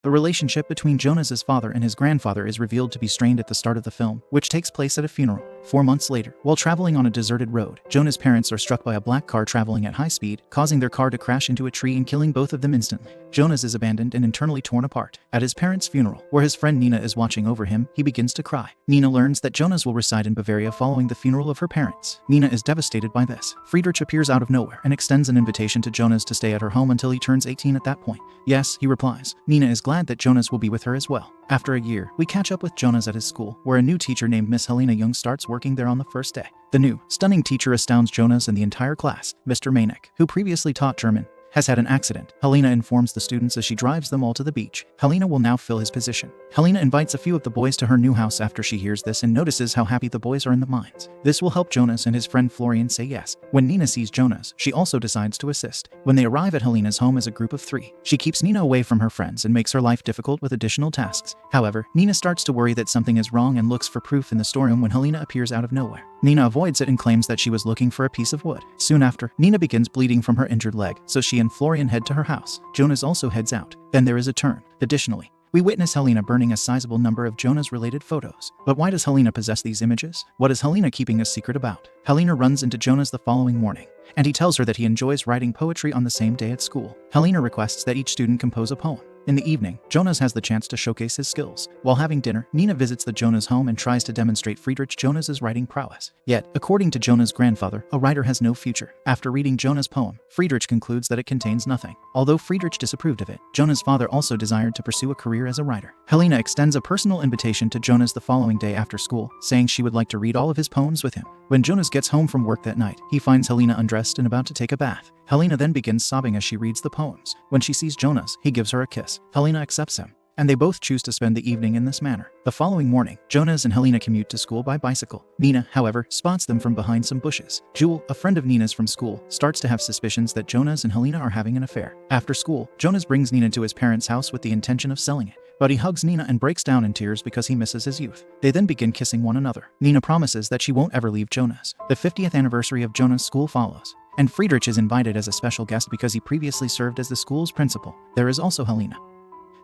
The relationship between Jonas's father and his grandfather is revealed to be strained at the start of the film, which takes place at a funeral. 4 months later, while traveling on a deserted road, Jonah's parents are struck by a black car traveling at high speed, causing their car to crash into a tree and killing both of them instantly. Jonas is abandoned and internally torn apart. At his parents' funeral, where his friend Nina is watching over him, he begins to cry. Nina learns that Jonas will reside in Bavaria following the funeral of her parents. Nina is devastated by this. Friedrich appears out of nowhere and extends an invitation to Jonas to stay at her home until he turns 18 at that point. Yes, he replies. Nina is glad that Jonas will be with her as well. After a year, we catch up with Jonas at his school, where a new teacher named Miss Helena Young starts working there on the first day. The new, stunning teacher astounds Jonas and the entire class. Mr. Manek, who previously taught German, has had an accident. Helena informs the students as she drives them all to the beach. Helena will now fill his position. Helena invites a few of the boys to her new house after she hears this and notices how happy the boys are in the mines. This will help Jonas and his friend Florian say yes. When Nina sees Jonas, she also decides to assist. When they arrive at Helena's home as a group of 3, she keeps Nina away from her friends and makes her life difficult with additional tasks. However, Nina starts to worry that something is wrong and looks for proof in the storeroom when Helena appears out of nowhere. Nina avoids it and claims that she was looking for a piece of wood. Soon after, Nina begins bleeding from her injured leg, so she and Florian head to her house. Jonas also heads out. Then there is a turn. Additionally, we witness Helena burning a sizable number of Jonas-related photos. But why does Helena possess these images? What is Helena keeping a secret about? Helena runs into Jonas the following morning, and he tells her that he enjoys writing poetry on the same day at school. Helena requests that each student compose a poem. In the evening, Jonas has the chance to showcase his skills. While having dinner, Nina visits the Jonas home and tries to demonstrate Friedrich Jonas's writing prowess. Yet, according to Jonas' grandfather, a writer has no future. After reading Jonas' poem, Friedrich concludes that it contains nothing. Although Friedrich disapproved of it, Jonas' father also desired to pursue a career as a writer. Helena extends a personal invitation to Jonas the following day after school, saying she would like to read all of his poems with him. When Jonas gets home from work that night, he finds Helena undressed and about to take a bath. Helena then begins sobbing as she reads the poems. When she sees Jonas, he gives her a kiss. Helena accepts him, and they both choose to spend the evening in this manner. The following morning, Jonas and Helena commute to school by bicycle. Nina, however, spots them from behind some bushes. Jewel, a friend of Nina's from school, starts to have suspicions that Jonas and Helena are having an affair. After school, Jonas brings Nina to his parents' house with the intention of selling it. But he hugs Nina and breaks down in tears because he misses his youth. They then begin kissing one another. Nina promises that she won't ever leave Jonas. The 50th anniversary of Jonas' school follows, and Friedrich is invited as a special guest because he previously served as the school's principal. There is also Helena,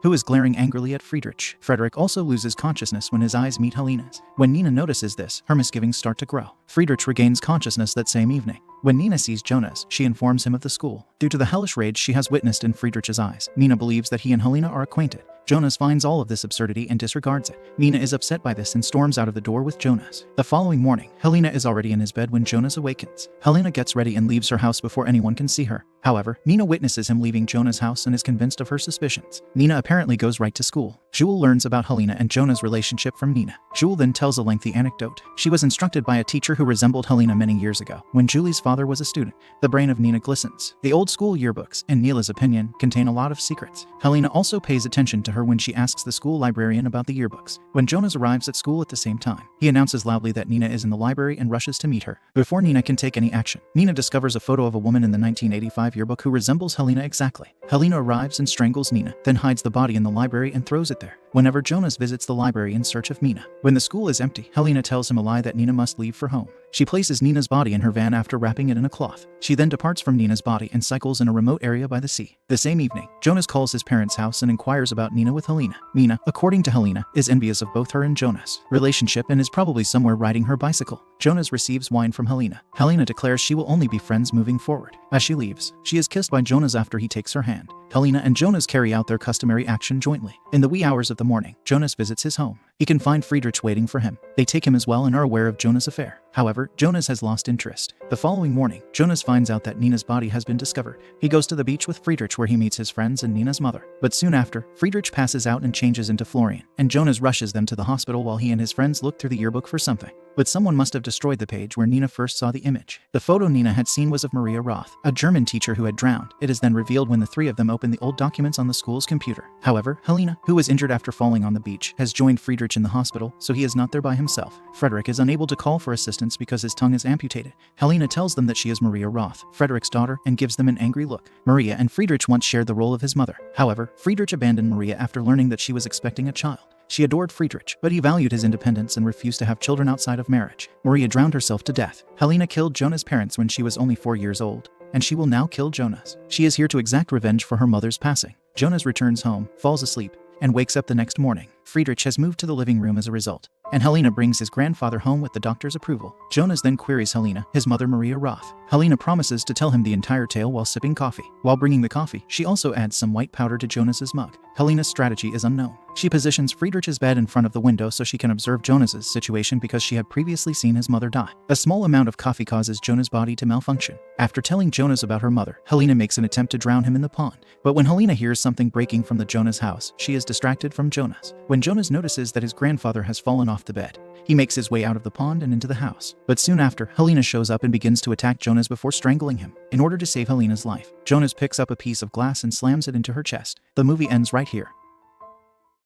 who is glaring angrily at Friedrich. Friedrich also loses consciousness when his eyes meet Helena's. When Nina notices this, her misgivings start to grow. Friedrich regains consciousness that same evening. When Nina sees Jonas, she informs him of the school. Due to the hellish rage she has witnessed in Friedrich's eyes, Nina believes that he and Helena are acquainted. Jonas finds all of this absurdity and disregards it. Nina is upset by this and storms out of the door with Jonas. The following morning, Helena is already in his bed when Jonas awakens. Helena gets ready and leaves her house before anyone can see her. However, Nina witnesses him leaving Jonas' house and is convinced of her suspicions. Nina apparently goes right to school. Jewel learns about Helena and Jonas' relationship from Nina. Jewel then tells a lengthy anecdote. She was instructed by a teacher who resembled Helena many years ago, when Julie's father was a student. The brain of Nina glistens. The old school yearbooks, in Nila's opinion, contain a lot of secrets. Helena also pays attention to her when she asks the school librarian about the yearbooks. When Jonas arrives at school at the same time, he announces loudly that Nina is in the library and rushes to meet her. Before Nina can take any action, Nina discovers a photo of a woman in the 1985 yearbook who resembles Helena exactly. Helena arrives and strangles Nina, then hides the body in the library and throws it there. Whenever Jonas visits the library in search of Nina, when the school is empty, Helena tells him a lie that Nina must leave for home. She places Nina's body in her van after wrapping it in a cloth. She then departs from Nina's body and cycles in a remote area by the sea. The same evening, Jonas calls his parents' house and inquires about Nina with Helena. Nina, according to Helena, is envious of both her and Jonas' relationship and is probably somewhere riding her bicycle. Jonas receives wine from Helena. Helena declares she will only be friends moving forward. As she leaves, she is kissed by Jonas after he takes her hand. Helena and Jonas carry out their customary action jointly. In the wee hours of the morning, Jonas visits his home. He can find Friedrich waiting for him. They take him as well and are aware of Jonas' affair. However, Jonas has lost interest. The following morning, Jonas finds out that Nina's body has been discovered. He goes to the beach with Friedrich where he meets his friends and Nina's mother. But soon after, Friedrich passes out and changes into Florian, and Jonas rushes them to the hospital while he and his friends look through the yearbook for something. But someone must have destroyed the page where Nina first saw the image. The photo Nina had seen was of Maria Roth, a German teacher who had drowned. It is then revealed when the three of them open the old documents on the school's computer. However, Helena, who was injured after falling on the beach, has joined Friedrich in the hospital, so he is not there by himself. Friedrich is unable to call for assistance because his tongue is amputated. Helena tells them that she is Maria Roth, Friedrich's daughter, and gives them an angry look. Maria and Friedrich once shared the role of his mother. However, Friedrich abandoned Maria after learning that she was expecting a child. She adored Friedrich, but he valued his independence and refused to have children outside of marriage. Maria drowned herself to death. Helena killed Jonas' parents when she was only 4 years old, and she will now kill Jonas. She is here to exact revenge for her mother's passing. Jonas returns home, falls asleep, and wakes up the next morning. Friedrich has moved to the living room as a result, and Helena brings his grandfather home with the doctor's approval. Jonas then queries Helena, his mother Maria Roth. Helena promises to tell him the entire tale while sipping coffee. While bringing the coffee, she also adds some white powder to Jonas's mug. Helena's strategy is unknown. She positions Friedrich's bed in front of the window so she can observe Jonas's situation because she had previously seen his mother die. A small amount of coffee causes Jonas's body to malfunction. After telling Jonas about her mother, Helena makes an attempt to drown him in the pond. But when Helena hears something breaking from the Jonas house, she is distracted from Jonas. When Jonas notices that his grandfather has fallen off the bed, he makes his way out of the pond and into the house. But soon after, Helena shows up and begins to attack Jonas before strangling him. In order to save Helena's life, Jonas picks up a piece of glass and slams it into her chest. The movie ends right here.